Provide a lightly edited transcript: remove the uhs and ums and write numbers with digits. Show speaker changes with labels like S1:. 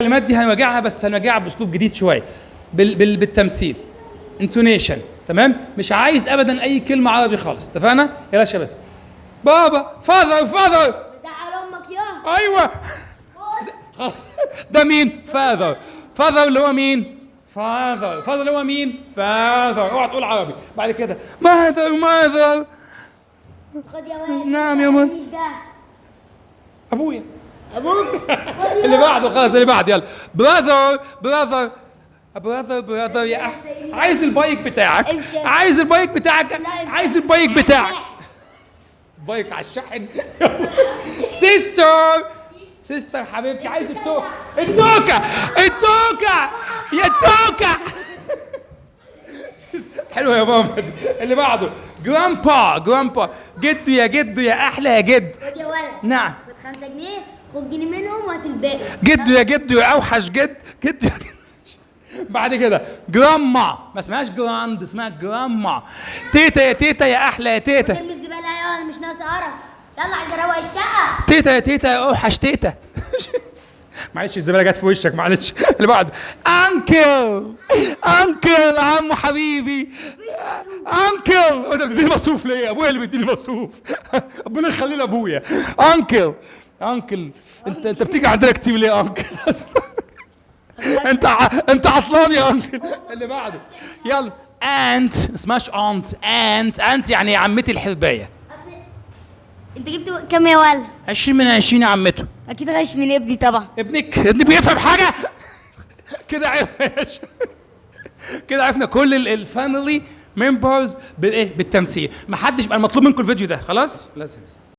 S1: الكلمات دي هنراجعها، بس هنراجعها باسلوب جديد شويه، بالتمثيل، انتونيشن. تمام؟ مش عايز ابدا اي كلمه عربي خالص. اتفقنا؟ يلا يا شباب. بابا، فاذر
S2: زعل امك يا.
S1: ايوه خلاص. ده مين؟ فاذر. فاذر اللي هو مين؟ فاذر اللي هو مين؟ فاذر. اوعى تقول عربي. بعد كده ماذر.
S2: خد يا ولد.
S1: نعم يا ولد.
S2: مفيش ده.
S1: ابويا.
S2: ابوك.
S1: اللي بعده خلاص، اللي بعده يلا. براذر يا عايز البايك بتاعك، عايز البايك بتاعك، عايز البايك بتاعك. بايك على الشحن. سيستر حبيبتي، عايز التوكة يا توكة. حلوة يا ماما دي. اللي بعده جرامبا. جدو يا احلى يا جد.
S2: خد يا ولد.
S1: نعم.
S2: خد 5 جنيه، خد جنيه منهم وهات الباقي.
S1: جدو يا اوحش جد. بعد كده جراما، ما اسمهاش جراند، اسمها جراما. تيتا يا احلى يا تيتا.
S2: ارمي الزباله يا ولد، مش ناقص قرف. يلا عايز اروق الشقه.
S1: تيتا يا اوحش تيتا. معلش الزباله جت في وشك، معلش. اللي بعده انكل عمو حبيبي. انكل، انت بتديني مصروف ليه؟ ابويا اللي بيديني مصروف. ربنا يخلي لي ابويا. انكل انت بتيجي عندنا كتير ليه يا انكل؟ انت عطلان يا انكل. اللي بعده يلا. انت، ما اسمهاش انت يعني يا عمتي الحربايه.
S2: انت جبت كام يا ولد؟
S1: 20 من 20 يا عمته.
S2: اكيد غش من ابني طبعا.
S1: ابنك بيفهم حاجه. كده عرفناش. كده عرفنا كل الفاميلي ممبرز بالايه؟ بالتمثيل. ما حدش بقى المطلوب منكم الفيديو ده خلاص؟ لازم